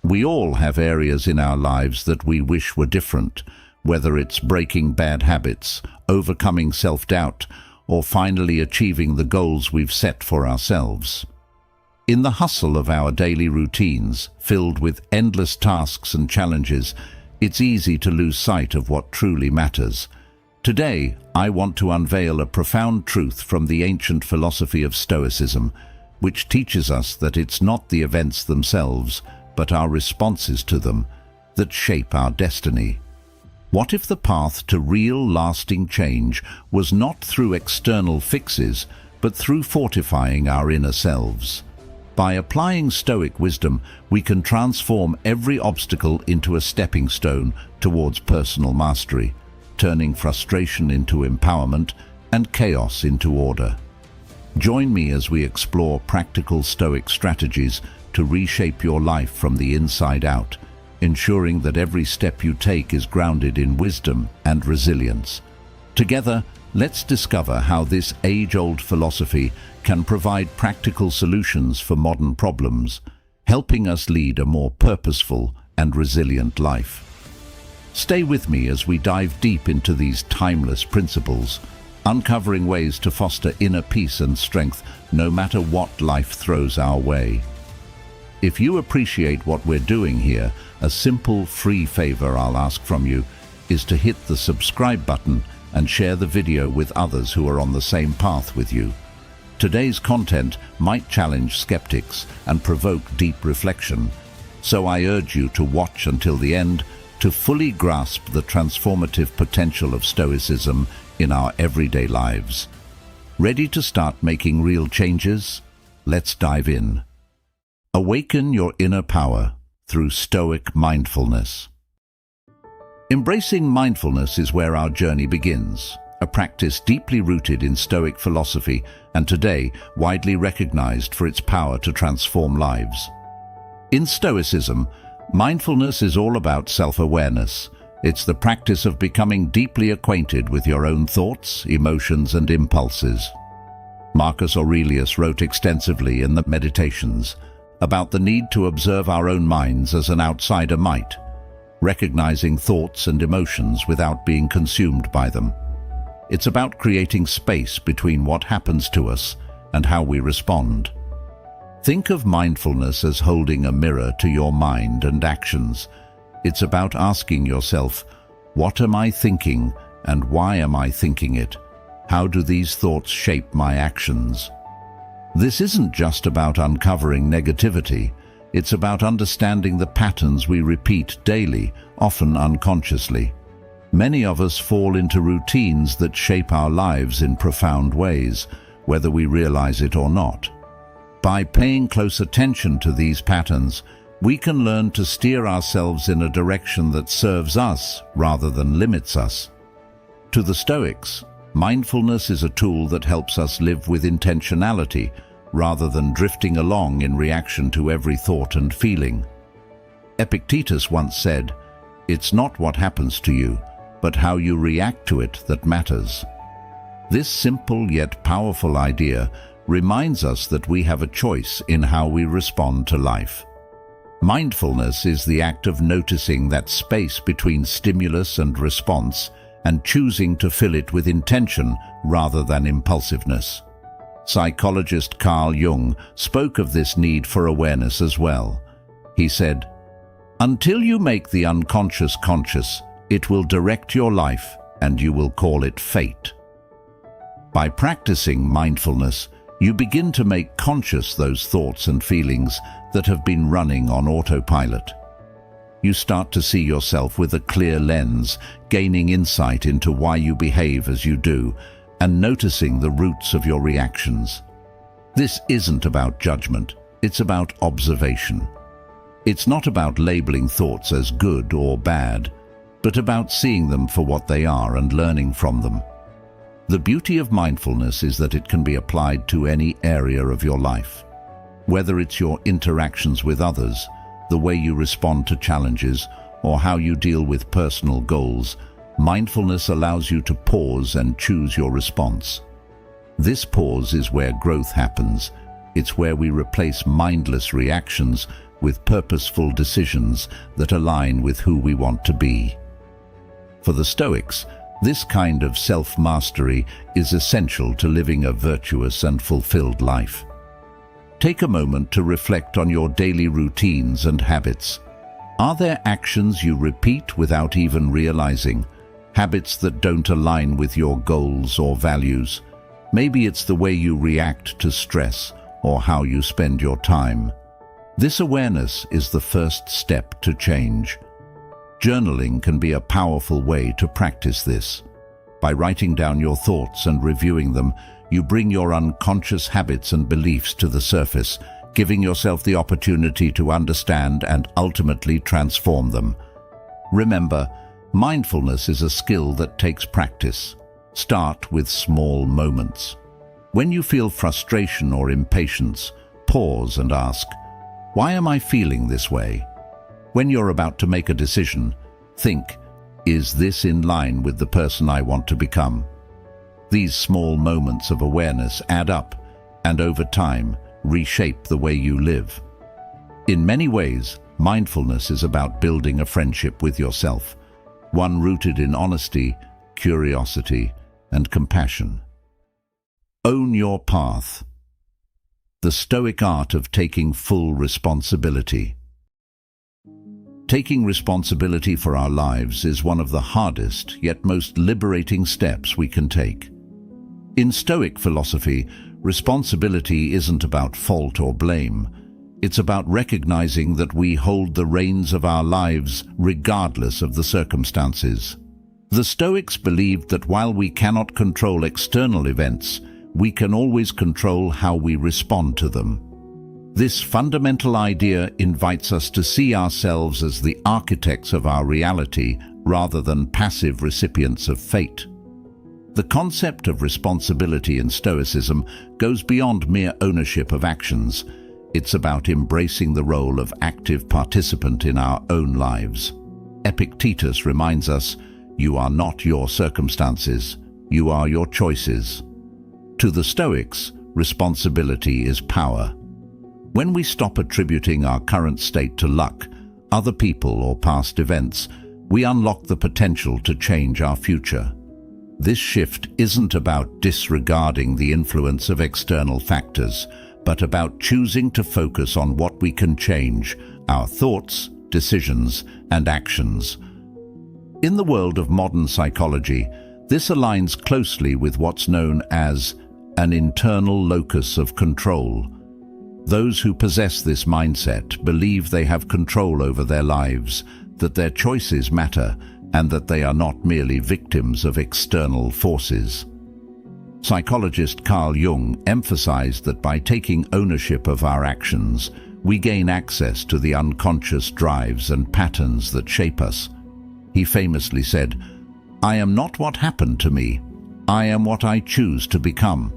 We all have areas in our lives that we wish were different, whether it's breaking bad habits, overcoming self-doubt, or finally achieving the goals we've set for ourselves. In the hustle of our daily routines, filled with endless tasks and challenges, it's easy to lose sight of what truly matters. Today, I want to unveil a profound truth from the ancient philosophy of Stoicism, which teaches us that it's not the events themselves, but our responses to them, that shape our destiny. What if the path to real, lasting change was not through external fixes, but through fortifying our inner selves? By applying Stoic wisdom, we can transform every obstacle into a stepping stone towards personal mastery, turning frustration into empowerment and chaos into order. Join me as we explore practical Stoic strategies to reshape your life from the inside out, ensuring that every step you take is grounded in wisdom and resilience. Together, let's discover how this age-old philosophy can provide practical solutions for modern problems, helping us lead a more purposeful and resilient life. Stay with me as we dive deep into these timeless principles, uncovering ways to foster inner peace and strength no matter what life throws our way. If you appreciate what we're doing here, a simple, free favor I'll ask from you is to hit the subscribe button and share the video with others who are on the same path with you. Today's content might challenge skeptics and provoke deep reflection, so I urge you to watch until the end to fully grasp the transformative potential of Stoicism in our everyday lives. Ready to start making real changes? Let's dive in. Awaken your inner power through Stoic mindfulness. Embracing mindfulness is where our journey begins, a practice deeply rooted in Stoic philosophy and today widely recognized for its power to transform lives. In Stoicism, mindfulness is all about self-awareness. It's the practice of becoming deeply acquainted with your own thoughts, emotions, and impulses. Marcus Aurelius wrote extensively in the Meditations about the need to observe our own minds as an outsider might, recognizing thoughts and emotions without being consumed by them. It's about creating space between what happens to us and how we respond. Think of mindfulness as holding a mirror to your mind and actions. It's about asking yourself, what am I thinking and why am I thinking it? How do these thoughts shape my actions? This isn't just about uncovering negativity. It's about understanding the patterns we repeat daily, often unconsciously. Many of us fall into routines that shape our lives in profound ways, whether we realize it or not. By paying close attention to these patterns, we can learn to steer ourselves in a direction that serves us rather than limits us. To the Stoics, mindfulness is a tool that helps us live with intentionality rather than drifting along in reaction to every thought and feeling. Epictetus once said, "It's not what happens to you, but how you react to it that matters." This simple yet powerful idea reminds us that we have a choice in how we respond to life. Mindfulness is the act of noticing that space between stimulus and response and choosing to fill it with intention rather than impulsiveness. Psychologist Carl Jung spoke of this need for awareness as well. He said, "Until you make the unconscious conscious, it will direct your life and you will call it fate." By practicing mindfulness, you begin to make conscious those thoughts and feelings that have been running on autopilot. You start to see yourself with a clear lens, gaining insight into why you behave as you do, and noticing the roots of your reactions. This isn't about judgment, it's about observation. It's not about labeling thoughts as good or bad, but about seeing them for what they are and learning from them. The beauty of mindfulness is that it can be applied to any area of your life. Whether it's your interactions with others, the way you respond to challenges, or how you deal with personal goals, mindfulness allows you to pause and choose your response. This pause is where growth happens. It's where we replace mindless reactions with purposeful decisions that align with who we want to be. For the Stoics, this kind of self-mastery is essential to living a virtuous and fulfilled life. Take a moment to reflect on your daily routines and habits. Are there actions you repeat without even realizing? Habits that don't align with your goals or values? Maybe it's the way you react to stress or how you spend your time. This awareness is the first step to change. Journaling can be a powerful way to practice this. By writing down your thoughts and reviewing them, you bring your unconscious habits and beliefs to the surface, giving yourself the opportunity to understand and ultimately transform them. Remember, mindfulness is a skill that takes practice. Start with small moments. When you feel frustration or impatience, pause and ask, "Why am I feeling this way?" When you're about to make a decision, think, "Is this in line with the person I want to become?" These small moments of awareness add up and over time reshape the way you live. In many ways, mindfulness is about building a friendship with yourself, one rooted in honesty, curiosity, and compassion. Own your path. The Stoic art of taking full responsibility. Taking responsibility for our lives is one of the hardest yet most liberating steps we can take. In Stoic philosophy, responsibility isn't about fault or blame. It's about recognizing that we hold the reins of our lives regardless of the circumstances. The Stoics believed that while we cannot control external events, we can always control how we respond to them. This fundamental idea invites us to see ourselves as the architects of our reality rather than passive recipients of fate. The concept of responsibility in Stoicism goes beyond mere ownership of actions. It's about embracing the role of active participant in our own lives. Epictetus reminds us, "You are not your circumstances, you are your choices." To the Stoics, responsibility is power. When we stop attributing our current state to luck, other people, or past events, we unlock the potential to change our future. This shift isn't about disregarding the influence of external factors, but about choosing to focus on what we can change, our thoughts, decisions, and actions. In the world of modern psychology, this aligns closely with what's known as an internal locus of control. Those who possess this mindset believe they have control over their lives, that their choices matter, and that they are not merely victims of external forces. Psychologist Carl Jung emphasized that by taking ownership of our actions, we gain access to the unconscious drives and patterns that shape us. He famously said, "I am not what happened to me. I am what I choose to become."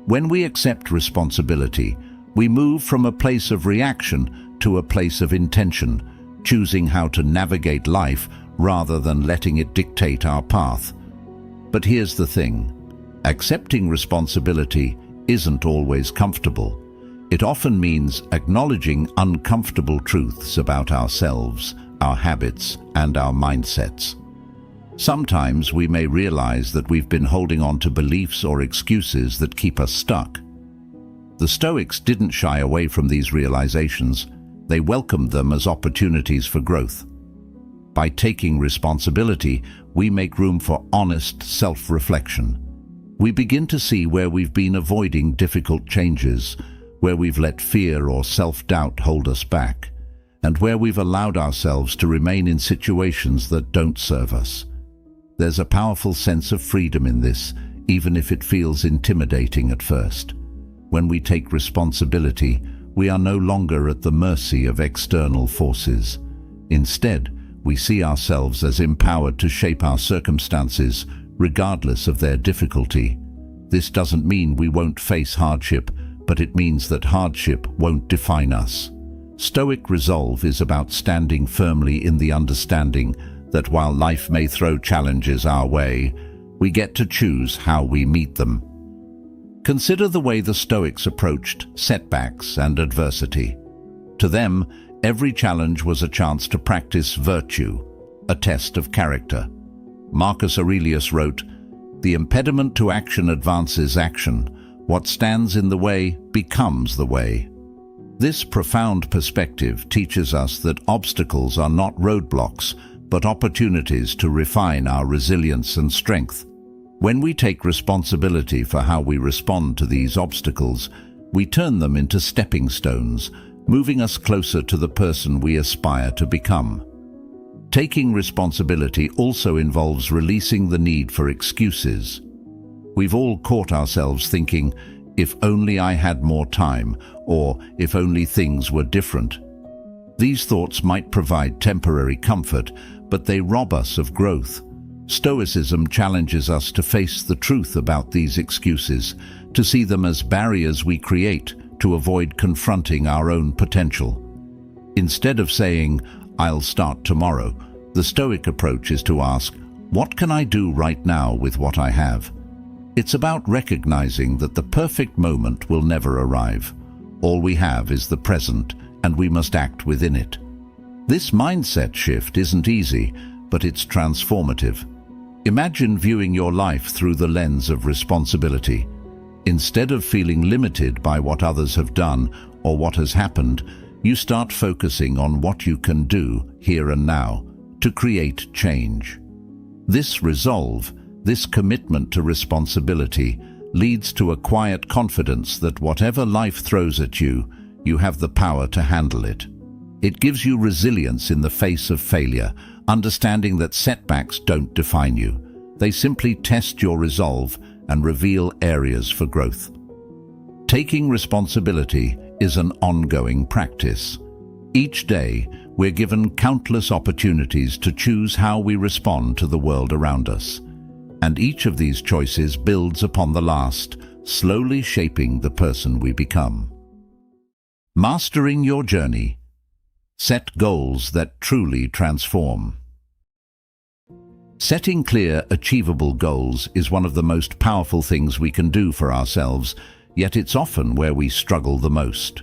When we accept responsibility, we move from a place of reaction to a place of intention, choosing how to navigate life rather than letting it dictate our path. But here's the thing. Accepting responsibility isn't always comfortable. It often means acknowledging uncomfortable truths about ourselves, our habits, and our mindsets. Sometimes we may realize that we've been holding on to beliefs or excuses that keep us stuck. The Stoics didn't shy away from these realizations. They welcomed them as opportunities for growth. By taking responsibility, we make room for honest self-reflection. We begin to see where we've been avoiding difficult changes, where we've let fear or self-doubt hold us back, and where we've allowed ourselves to remain in situations that don't serve us. There's a powerful sense of freedom in this, even if it feels intimidating at first. When we take responsibility, we are no longer at the mercy of external forces. Instead, we see ourselves as empowered to shape our circumstances, regardless of their difficulty. This doesn't mean we won't face hardship, but it means that hardship won't define us. Stoic resolve is about standing firmly in the understanding that while life may throw challenges our way, we get to choose how we meet them. Consider the way the Stoics approached setbacks and adversity. To them, every challenge was a chance to practice virtue, a test of character. Marcus Aurelius wrote, "The impediment to action advances action. What stands in the way becomes the way." This profound perspective teaches us that obstacles are not roadblocks, but opportunities to refine our resilience and strength. When we take responsibility for how we respond to these obstacles, we turn them into stepping stones, moving us closer to the person we aspire to become. Taking responsibility also involves releasing the need for excuses. We've all caught ourselves thinking, "If only I had more time," or "if only things were different." These thoughts might provide temporary comfort, but they rob us of growth. Stoicism challenges us to face the truth about these excuses, to see them as barriers we create to avoid confronting our own potential. Instead of saying, "I'll start tomorrow," the Stoic approach is to ask, "What can I do right now with what I have?" It's about recognizing that the perfect moment will never arrive. All we have is the present, and we must act within it. This mindset shift isn't easy, but it's transformative. Imagine viewing your life through the lens of responsibility. Instead of feeling limited by what others have done or what has happened, you start focusing on what you can do here and now to create change. This resolve, this commitment to responsibility, leads to a quiet confidence that whatever life throws at you, you have the power to handle it. It gives you resilience in the face of failure, understanding that setbacks don't define you. They simply test your resolve and reveal areas for growth. Taking responsibility is an ongoing practice. Each day, we're given countless opportunities to choose how we respond to the world around us. And each of these choices builds upon the last, slowly shaping the person we become. Mastering your journey. Set goals that truly transform. Setting clear, achievable goals is one of the most powerful things we can do for ourselves, yet it's often where we struggle the most.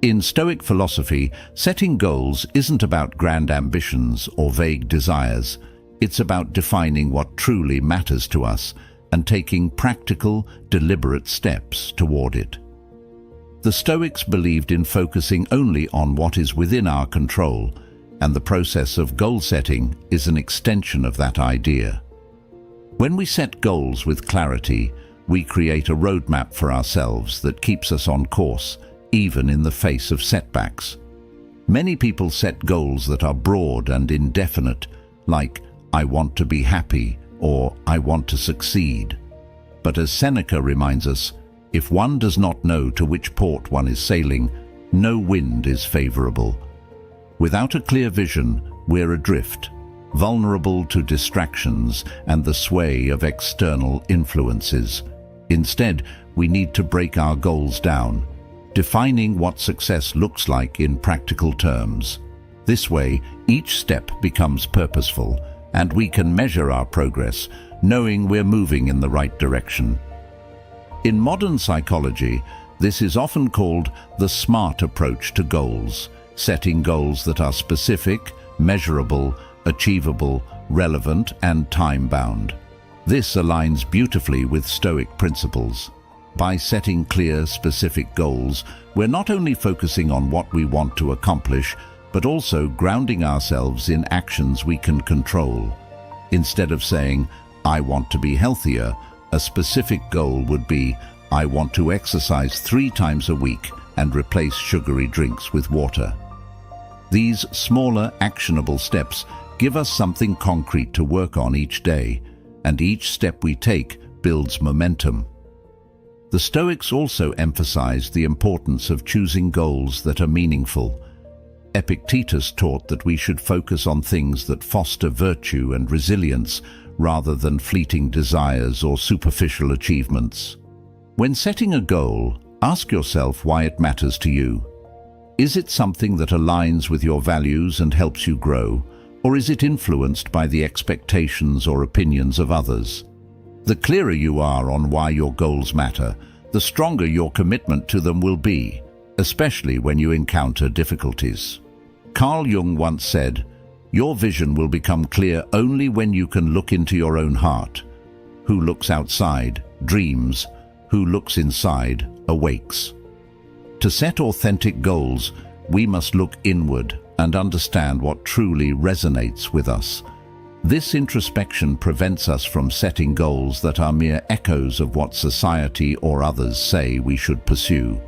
In Stoic philosophy, setting goals isn't about grand ambitions or vague desires. It's about defining what truly matters to us and taking practical, deliberate steps toward it. The Stoics believed in focusing only on what is within our control, and the process of goal setting is an extension of that idea. When we set goals with clarity, we create a roadmap for ourselves that keeps us on course, even in the face of setbacks. Many people set goals that are broad and indefinite, like, "I want to be happy," or "I want to succeed." But as Seneca reminds us, if one does not know to which port one is sailing, no wind is favorable. Without a clear vision, we're adrift, vulnerable to distractions and the sway of external influences. Instead, we need to break our goals down, defining what success looks like in practical terms. This way, each step becomes purposeful, and we can measure our progress, knowing we're moving in the right direction. In modern psychology, this is often called the SMART approach to goals, setting goals that are specific, measurable, achievable, relevant, and time-bound. This aligns beautifully with Stoic principles. By setting clear, specific goals, we're not only focusing on what we want to accomplish, but also grounding ourselves in actions we can control. Instead of saying, "I want to be healthier," a specific goal would be, "I want to exercise 3 times a week and replace sugary drinks with water." These smaller, actionable steps give us something concrete to work on each day, and each step we take builds momentum. The Stoics also emphasized the importance of choosing goals that are meaningful. Epictetus taught that we should focus on things that foster virtue and resilience rather than fleeting desires or superficial achievements. When setting a goal, ask yourself why it matters to you. Is it something that aligns with your values and helps you grow, or is it influenced by the expectations or opinions of others? The clearer you are on why your goals matter, the stronger your commitment to them will be, especially when you encounter difficulties. Carl Jung once said, "Your vision will become clear only when you can look into your own heart. Who looks outside dreams, who looks inside awakes." To set authentic goals, we must look inward and understand what truly resonates with us. This introspection prevents us from setting goals that are mere echoes of what society or others say we should pursue.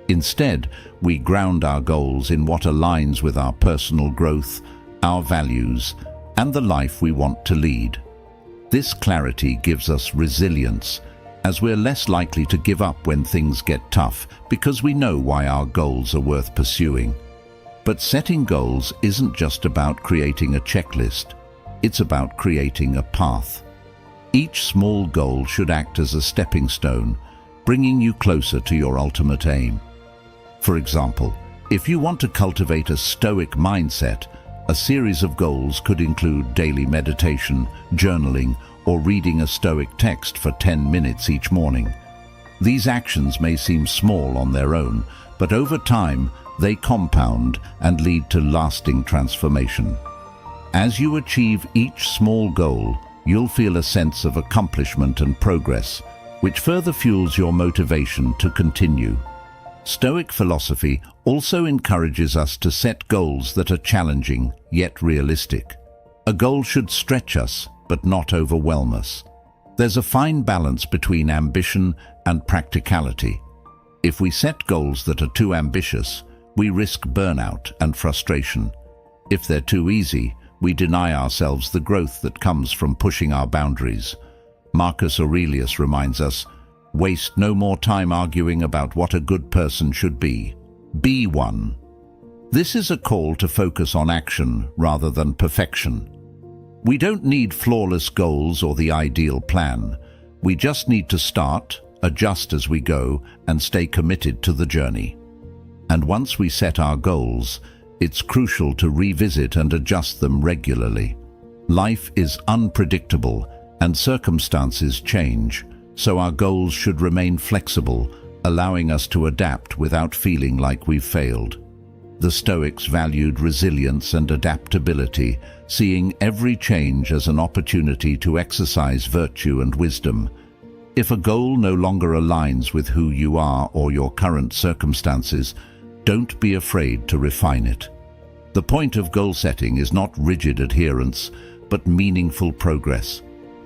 Instead, we ground our goals in what aligns with our personal growth, our values, and the life we want to lead. This clarity gives us resilience, as we're less likely to give up when things get tough because we know why our goals are worth pursuing. But setting goals isn't just about creating a checklist. It's about creating a path. Each small goal should act as a stepping stone, bringing you closer to your ultimate aim. For example, if you want to cultivate a Stoic mindset, a series of goals could include daily meditation, journaling, or reading a Stoic text for 10 minutes each morning. These actions may seem small on their own, but over time, they compound and lead to lasting transformation. As you achieve each small goal, you'll feel a sense of accomplishment and progress, which further fuels your motivation to continue. Stoic philosophy also encourages us to set goals that are challenging, yet realistic. A goal should stretch us, but not overwhelm us. There's a fine balance between ambition and practicality. If we set goals that are too ambitious, we risk burnout and frustration. If they're too easy, we deny ourselves the growth that comes from pushing our boundaries. Marcus Aurelius reminds us, "Waste no more time arguing about what a good person should be. Be one." This is a call to focus on action rather than perfection. We don't need flawless goals or the ideal plan. We just need to start, adjust as we go, and stay committed to the journey. And once we set our goals, it's crucial to revisit and adjust them regularly. Life is unpredictable and circumstances change, so our goals should remain flexible, allowing us to adapt without feeling like we've failed. The Stoics valued resilience and adaptability, seeing every change as an opportunity to exercise virtue and wisdom. If a goal no longer aligns with who you are or your current circumstances, don't be afraid to refine it. The point of goal setting is not rigid adherence, but meaningful progress.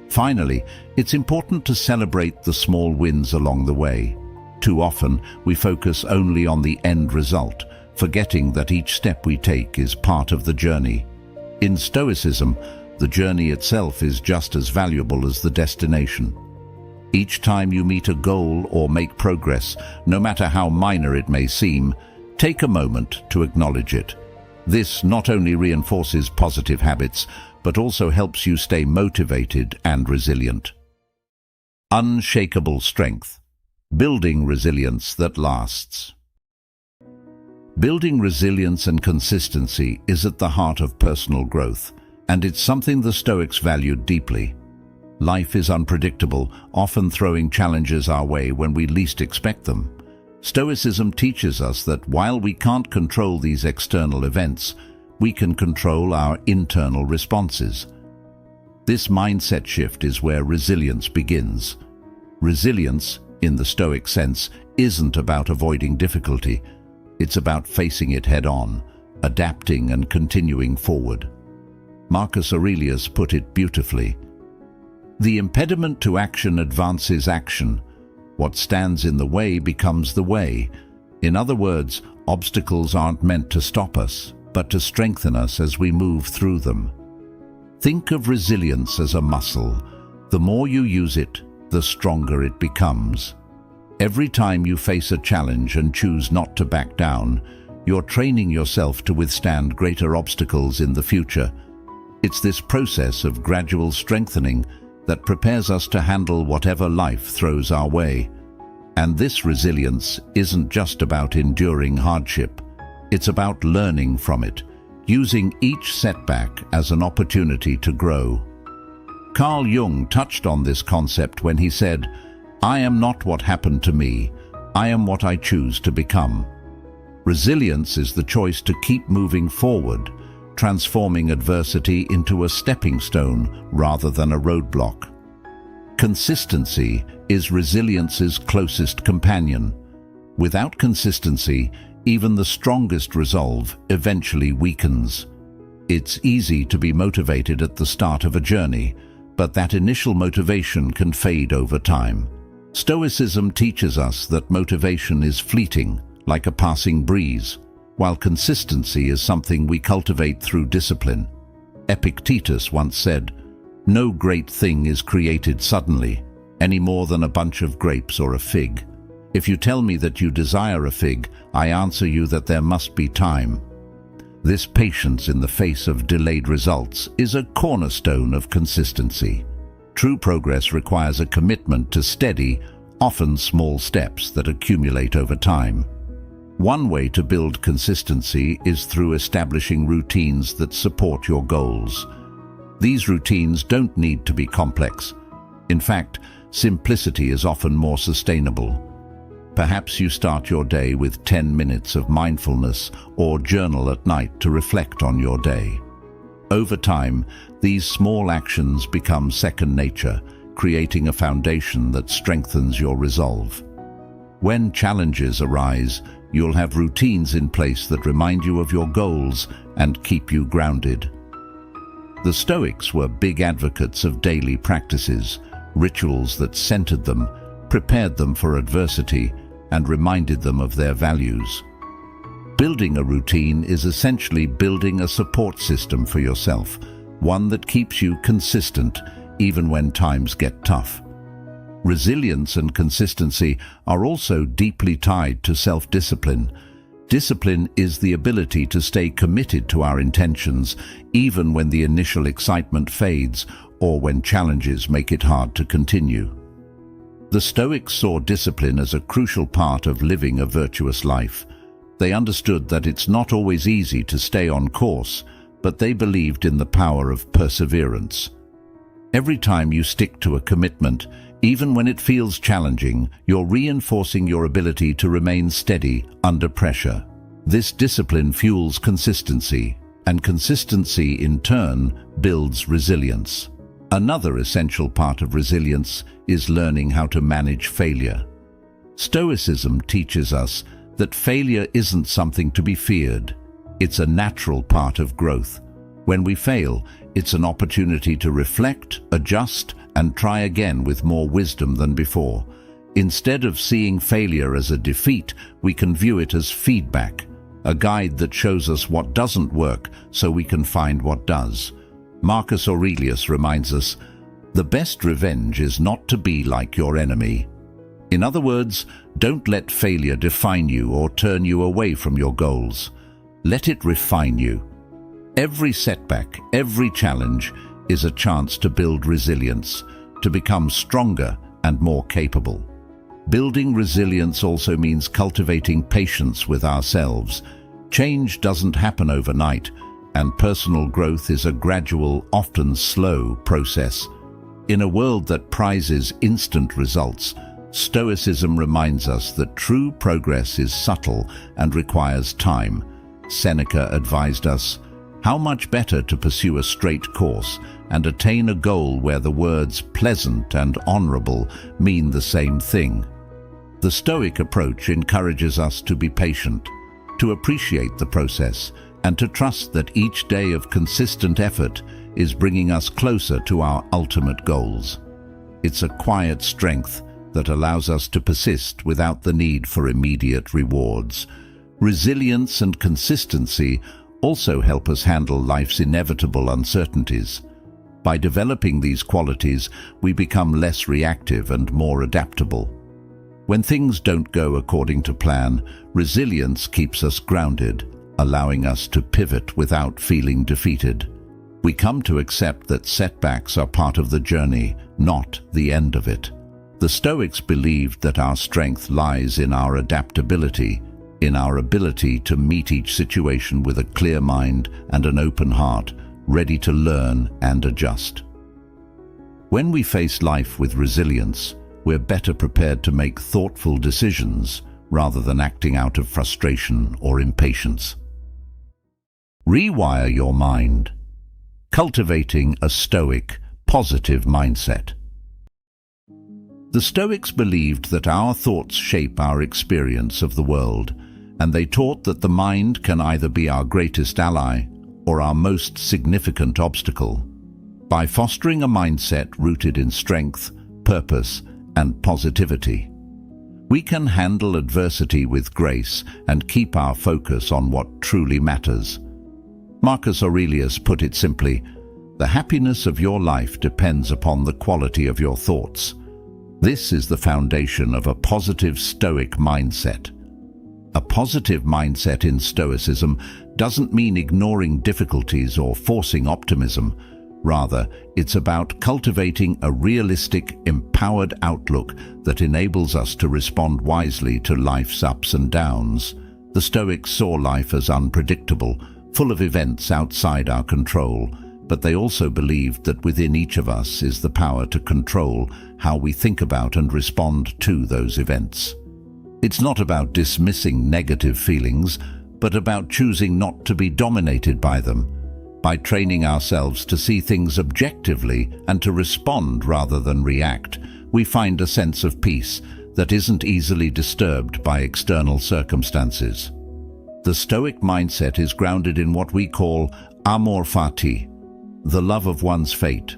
Finally, it's important to celebrate the small wins along the way. Too often, we focus only on the end result, forgetting that each step we take is part of the journey. In Stoicism, the journey itself is just as valuable as the destination. Each time you meet a goal or make progress, no matter how minor it may seem, take a moment to acknowledge it. This not only reinforces positive habits, but also helps you stay motivated and resilient. Unshakable strength. Building resilience that lasts. Building resilience and consistency is at the heart of personal growth, and it's something the Stoics valued deeply. Life is unpredictable, often throwing challenges our way when we least expect them. Stoicism teaches us that while we can't control these external events, we can control our internal responses. This mindset shift is where resilience begins. Resilience, in the Stoic sense, isn't about avoiding difficulty. It's about facing it head-on, adapting and continuing forward. Marcus Aurelius put it beautifully. "The impediment to action advances action. What stands in the way becomes the way." In other words, obstacles aren't meant to stop us, but to strengthen us as we move through them. Think of resilience as a muscle. The more you use it, the stronger it becomes. Every time you face a challenge and choose not to back down, you're training yourself to withstand greater obstacles in the future. It's this process of gradual strengthening that prepares us to handle whatever life throws our way. And this resilience isn't just about enduring hardship. It's about learning from it, using each setback as an opportunity to grow. Carl Jung touched on this concept when he said, "I am not what happened to me, I am what I choose to become." Resilience is the choice to keep moving forward, transforming adversity into a stepping stone rather than a roadblock. Consistency is resilience's closest companion. Without consistency, even the strongest resolve eventually weakens. It's easy to be motivated at the start of a journey, but that initial motivation can fade over time. Stoicism teaches us that motivation is fleeting, like a passing breeze, while consistency is something we cultivate through discipline. Epictetus once said, "No great thing is created suddenly, any more than a bunch of grapes or a fig. If you tell me that you desire a fig, I answer you that there must be time." This patience in the face of delayed results is a cornerstone of consistency. True progress requires a commitment to steady, often small steps that accumulate over time. One way to build consistency is through establishing routines that support your goals. These routines don't need to be complex. In fact, simplicity is often more sustainable. Perhaps you start your day with 10 minutes of mindfulness or journal at night to reflect on your day. Over time, these small actions become second nature, creating a foundation that strengthens your resolve. When challenges arise, you'll have routines in place that remind you of your goals and keep you grounded. The Stoics were big advocates of daily practices, rituals that centered them, prepared them for adversity, and reminded them of their values. Building a routine is essentially building a support system for yourself, one that keeps you consistent even when times get tough. Resilience and consistency are also deeply tied to self-discipline. Discipline is the ability to stay committed to our intentions even when the initial excitement fades or when challenges make it hard to continue. The Stoics saw discipline as a crucial part of living a virtuous life. They understood that it's not always easy to stay on course, but they believed in the power of perseverance. Every time you stick to a commitment, even when it feels challenging, you're reinforcing your ability to remain steady under pressure. This discipline fuels consistency, and consistency in turn builds resilience. Another essential part of resilience is learning how to manage failure. Stoicism teaches us that failure isn't something to be feared. It's a natural part of growth. When we fail, it's an opportunity to reflect, adjust, and try again with more wisdom than before. Instead of seeing failure as a defeat, we can view it as feedback, a guide that shows us what doesn't work so we can find what does. Marcus Aurelius reminds us, "The best revenge is not to be like your enemy." In other words, don't let failure define you or turn you away from your goals. Let it refine you. Every setback, every challenge is a chance to build resilience, to become stronger and more capable. Building resilience also means cultivating patience with ourselves. Change doesn't happen overnight, and personal growth is a gradual, often slow process. In a world that prizes instant results, Stoicism reminds us that true progress is subtle and requires time. Seneca advised us, "How much better to pursue a straight course and attain a goal where the words pleasant and honorable mean the same thing." The Stoic approach encourages us to be patient, to appreciate the process, and to trust that each day of consistent effort is bringing us closer to our ultimate goals. It's a quiet strength that allows us to persist without the need for immediate rewards. Resilience and consistency also help us handle life's inevitable uncertainties. By developing these qualities, we become less reactive and more adaptable. When things don't go according to plan, resilience keeps us grounded, allowing us to pivot without feeling defeated. We come to accept that setbacks are part of the journey, not the end of it. The Stoics believed that our strength lies in our adaptability, in our ability to meet each situation with a clear mind and an open heart, ready to learn and adjust. When we face life with resilience, we're better prepared to make thoughtful decisions, rather than acting out of frustration or impatience. Rewire your mind. Cultivating a Stoic, positive mindset. The Stoics believed that our thoughts shape our experience of the world, and they taught that the mind can either be our greatest ally or our most significant obstacle. By fostering a mindset rooted in strength, purpose, and positivity, we can handle adversity with grace and keep our focus on what truly matters. Marcus Aurelius put it simply, "The happiness of your life depends upon the quality of your thoughts." This is the foundation of a positive Stoic mindset. A positive mindset in Stoicism doesn't mean ignoring difficulties or forcing optimism. Rather, it's about cultivating a realistic, empowered outlook that enables us to respond wisely to life's ups and downs. The Stoics saw life as unpredictable, full of events outside our control, but they also believed that within each of us is the power to control how we think about and respond to those events. It's not about dismissing negative feelings, but about choosing not to be dominated by them. By training ourselves to see things objectively and to respond rather than react, we find a sense of peace that isn't easily disturbed by external circumstances. The Stoic mindset is grounded in what we call amor fati, the love of one's fate.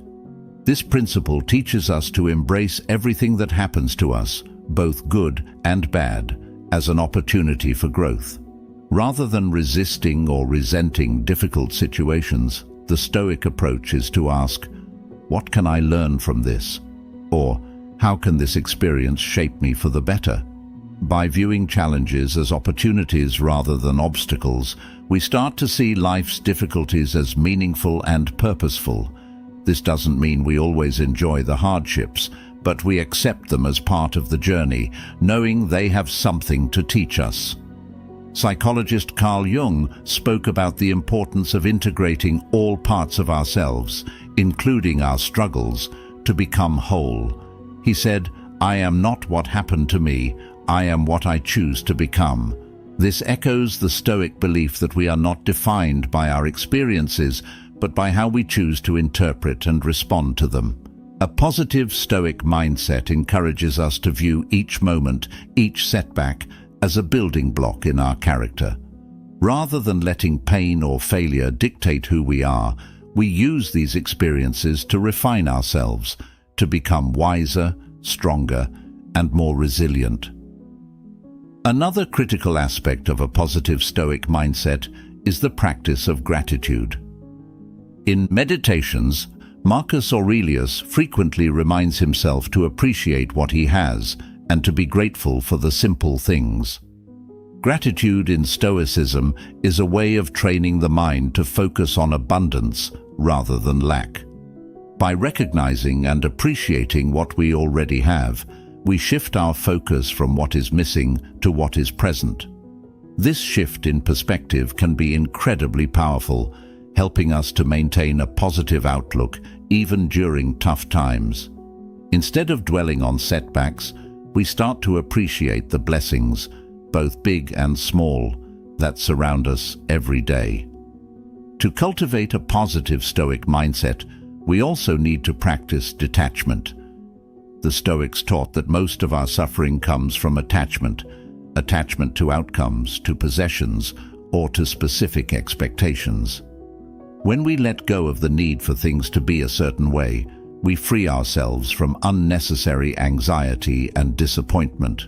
This principle teaches us to embrace everything that happens to us, both good and bad, as an opportunity for growth. Rather than resisting or resenting difficult situations, the Stoic approach is to ask, "What can I learn from this?" Or, "How can this experience shape me for the better?" By viewing challenges as opportunities rather than obstacles, we start to see life's difficulties as meaningful and purposeful. This doesn't mean we always enjoy the hardships, but we accept them as part of the journey, knowing they have something to teach us. Psychologist Carl Jung spoke about the importance of integrating all parts of ourselves, including our struggles, to become whole. He said, "I am not what happened to me, I am what I choose to become." This echoes the Stoic belief that we are not defined by our experiences, but by how we choose to interpret and respond to them. A positive Stoic mindset encourages us to view each moment, each setback, as a building block in our character. Rather than letting pain or failure dictate who we are, we use these experiences to refine ourselves, to become wiser, stronger, and more resilient. Another critical aspect of a positive Stoic mindset is the practice of gratitude. In Meditations, Marcus Aurelius frequently reminds himself to appreciate what he has and to be grateful for the simple things. Gratitude in Stoicism is a way of training the mind to focus on abundance rather than lack. By recognizing and appreciating what we already have, we shift our focus from what is missing to what is present. This shift in perspective can be incredibly powerful, helping us to maintain a positive outlook even during tough times. Instead of dwelling on setbacks, we start to appreciate the blessings, both big and small, that surround us every day. To cultivate a positive Stoic mindset, we also need to practice detachment. The Stoics taught that most of our suffering comes from attachment to outcomes, to possessions, or to specific expectations. When we let go of the need for things to be a certain way, we free ourselves from unnecessary anxiety and disappointment.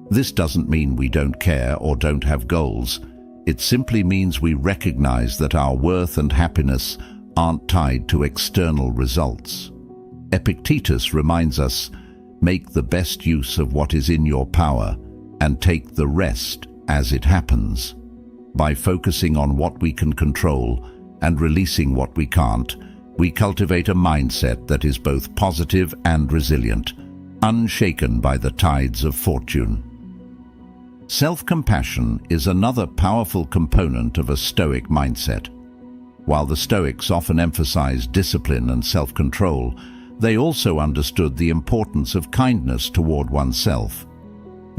This doesn't mean we don't care or don't have goals. It simply means we recognize that our worth and happiness aren't tied to external results. Epictetus reminds us, "Make the best use of what is in your power and take the rest as it happens." By focusing on what we can control and releasing what we can't, we cultivate a mindset that is both positive and resilient, unshaken by the tides of fortune. Self-compassion is another powerful component of a Stoic mindset. While the Stoics often emphasized discipline and self-control, they also understood the importance of kindness toward oneself.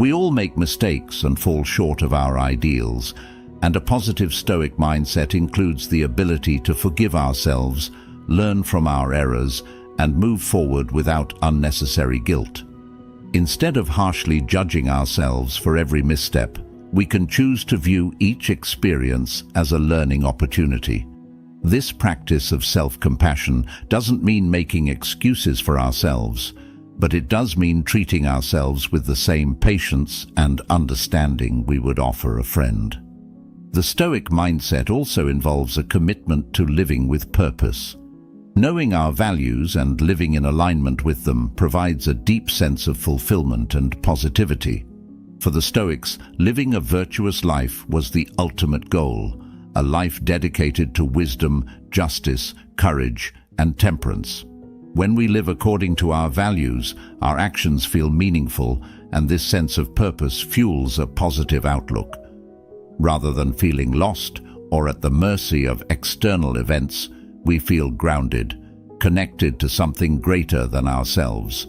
We all make mistakes and fall short of our ideals, and a positive Stoic mindset includes the ability to forgive ourselves, learn from our errors, and move forward without unnecessary guilt. Instead of harshly judging ourselves for every misstep, we can choose to view each experience as a learning opportunity. This practice of self-compassion doesn't mean making excuses for ourselves, but it does mean treating ourselves with the same patience and understanding we would offer a friend. The Stoic mindset also involves a commitment to living with purpose. Knowing our values and living in alignment with them provides a deep sense of fulfillment and positivity. For the Stoics, living a virtuous life was the ultimate goal, a life dedicated to wisdom, justice, courage, and temperance. When we live according to our values, our actions feel meaningful, and this sense of purpose fuels a positive outlook. Rather than feeling lost or at the mercy of external events, we feel grounded, connected to something greater than ourselves.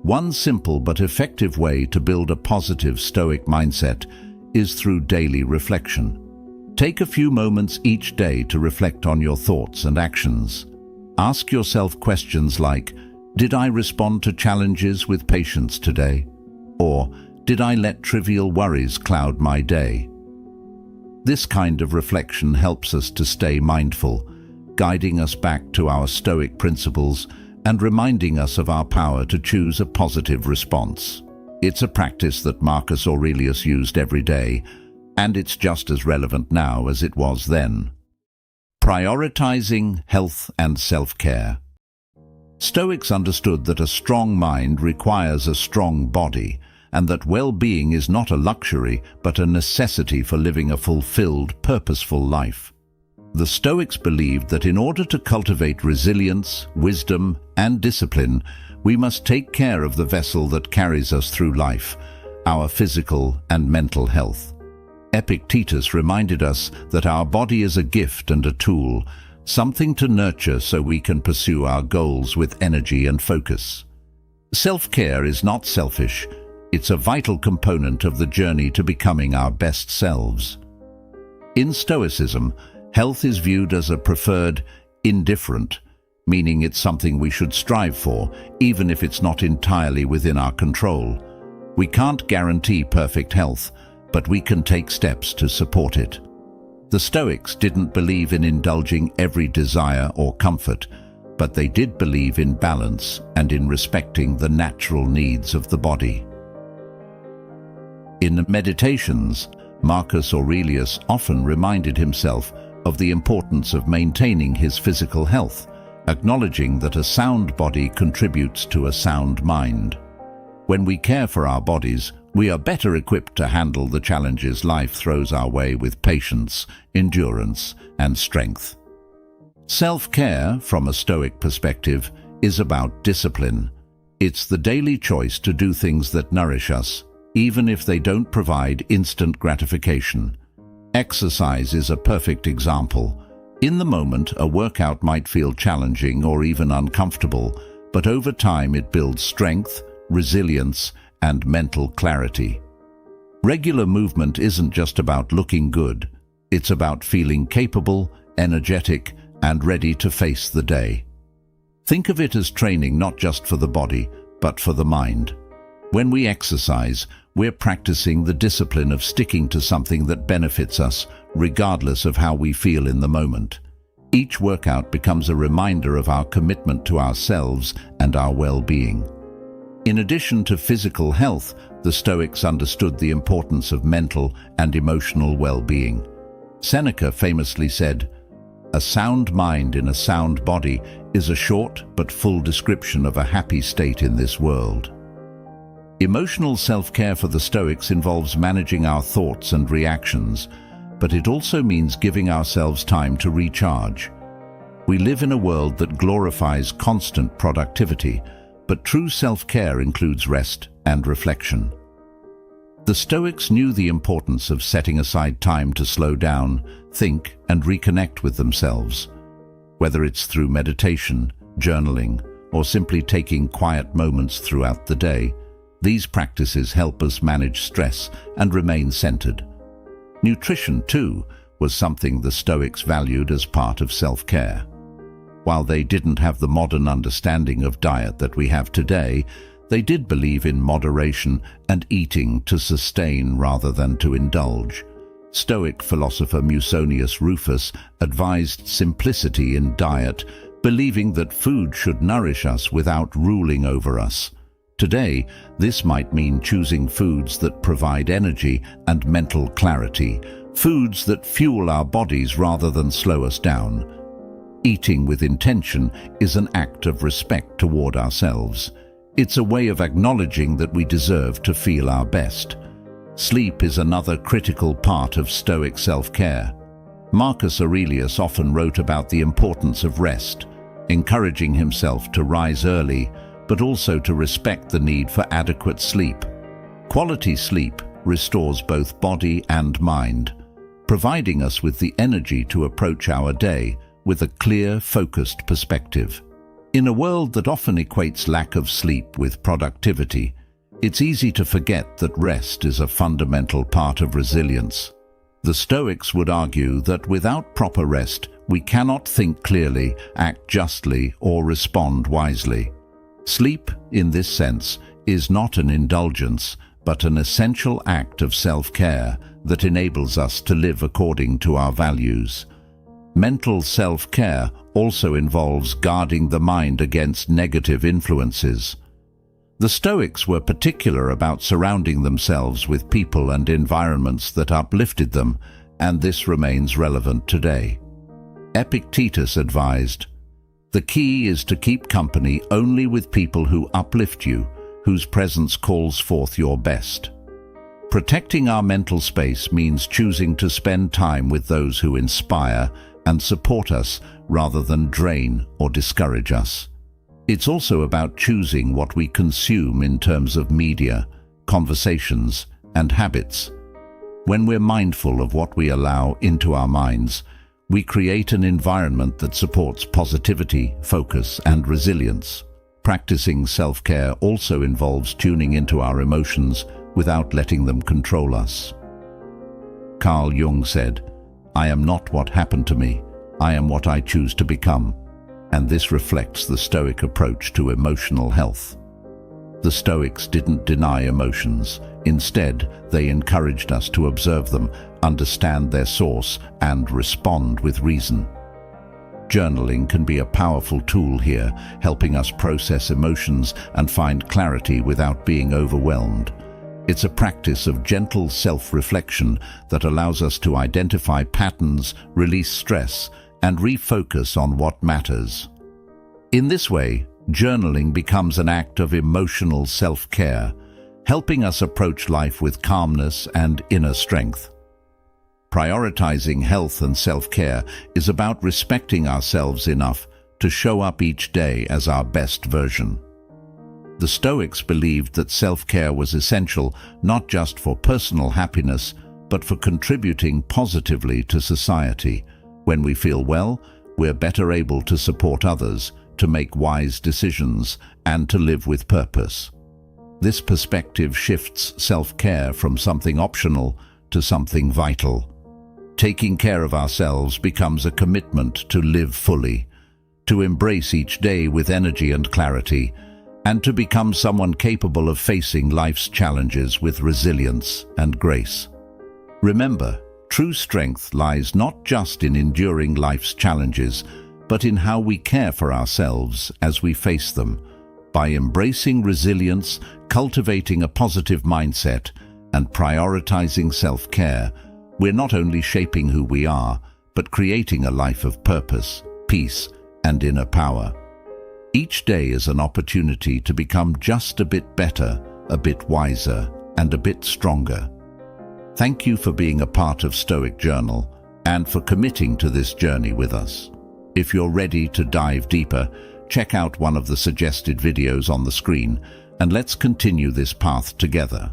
One simple but effective way to build a positive Stoic mindset is through daily reflection. Take a few moments each day to reflect on your thoughts and actions. Ask yourself questions like, did I respond to challenges with patience today? Or, did I let trivial worries cloud my day? This kind of reflection helps us to stay mindful, guiding us back to our Stoic principles and reminding us of our power to choose a positive response. It's a practice that Marcus Aurelius used every day, and it's just as relevant now as it was then. Prioritizing health and self-care. Stoics understood that a strong mind requires a strong body, and that well-being is not a luxury but a necessity for living a fulfilled, purposeful life. The Stoics believed that in order to cultivate resilience, wisdom, and discipline, we must take care of the vessel that carries us through life, our physical and mental health. Epictetus reminded us that our body is a gift and a tool, something to nurture so we can pursue our goals with energy and focus. Self-care is not selfish, it's a vital component of the journey to becoming our best selves. In Stoicism, health is viewed as a preferred indifferent, meaning it's something we should strive for, even if it's not entirely within our control. We can't guarantee perfect health, but we can take steps to support it. The Stoics didn't believe in indulging every desire or comfort, but they did believe in balance and in respecting the natural needs of the body. In Meditations, Marcus Aurelius often reminded himself of the importance of maintaining his physical health, acknowledging that a sound body contributes to a sound mind. When we care for our bodies, we are better equipped to handle the challenges life throws our way with patience, endurance, and strength. Self-care, from a Stoic perspective, is about discipline. It's the daily choice to do things that nourish us, even if they don't provide instant gratification. Exercise is a perfect example. In the moment, a workout might feel challenging or even uncomfortable, but over time it builds strength, resilience, and mental clarity. Regular movement isn't just about looking good. It's about feeling capable, energetic, and ready to face the day. Think of it as training not just for the body, but for the mind. When we exercise, we're practicing the discipline of sticking to something that benefits us, regardless of how we feel in the moment. Each workout becomes a reminder of our commitment to ourselves and our well-being. In addition to physical health, the Stoics understood the importance of mental and emotional well-being. Seneca famously said, "A sound mind in a sound body is a short but full description of a happy state in this world." Emotional self-care for the Stoics involves managing our thoughts and reactions, but it also means giving ourselves time to recharge. We live in a world that glorifies constant productivity, but true self-care includes rest and reflection. The Stoics knew the importance of setting aside time to slow down, think, and reconnect with themselves. Whether it's through meditation, journaling, or simply taking quiet moments throughout the day, These practices help us manage stress and remain centered. Nutrition, too, was something the Stoics valued as part of self-care. While they didn't have the modern understanding of diet that we have today, they did believe in moderation and eating to sustain rather than to indulge. Stoic philosopher Musonius Rufus advised simplicity in diet, believing that food should nourish us without ruling over us. Today, this might mean choosing foods that provide energy and mental clarity, foods that fuel our bodies rather than slow us down. Eating with intention is an act of respect toward ourselves. It's a way of acknowledging that we deserve to feel our best. Sleep is another critical part of Stoic self-care. Marcus Aurelius often wrote about the importance of rest, encouraging himself to rise early, but also to respect the need for adequate sleep. Quality sleep restores both body and mind, providing us with the energy to approach our day with a clear, focused perspective. In a world that often equates lack of sleep with productivity, it's easy to forget that rest is a fundamental part of resilience. The Stoics would argue that without proper rest, we cannot think clearly, act justly, or respond wisely. Sleep, in this sense, is not an indulgence, but an essential act of self-care that enables us to live according to our values. Mental self-care also involves guarding the mind against negative influences. The Stoics were particular about surrounding themselves with people and environments that uplifted them, and this remains relevant today. Epictetus advised, "The key is to keep company only with people who uplift you, whose presence calls forth your best." Protecting our mental space means choosing to spend time with those who inspire and support us rather than drain or discourage us. It's also about choosing what we consume in terms of media, conversations, and habits. When we're mindful of what we allow into our minds, we create an environment that supports positivity, focus, and resilience. Practicing self-care also involves tuning into our emotions without letting them control us. Carl Jung said, "I am not what happened to me, I am what I choose to become." And this reflects the Stoic approach to emotional health. The Stoics didn't deny emotions. Instead, they encouraged us to observe them, understand their source, and respond with reason. Journaling can be a powerful tool here, helping us process emotions and find clarity without being overwhelmed. It's a practice of gentle self-reflection that allows us to identify patterns, release stress, and refocus on what matters. In this way, journaling becomes an act of emotional self-care, helping us approach life with calmness and inner strength. Prioritizing health and self-care is about respecting ourselves enough to show up each day as our best version. The Stoics believed that self-care was essential not just for personal happiness, but for contributing positively to society. When we feel well, we're better able to support others, to make wise decisions, and to live with purpose. This perspective shifts self-care from something optional to something vital. Taking care of ourselves becomes a commitment to live fully, to embrace each day with energy and clarity, and to become someone capable of facing life's challenges with resilience and grace. Remember, true strength lies not just in enduring life's challenges, but in how we care for ourselves as we face them. By embracing resilience, cultivating a positive mindset, and prioritizing self-care, we're not only shaping who we are, but creating a life of purpose, peace, and inner power. Each day is an opportunity to become just a bit better, a bit wiser, and a bit stronger. Thank you for being a part of Stoic Journal and for committing to this journey with us. If you're ready to dive deeper, check out one of the suggested videos on the screen, and let's continue this path together.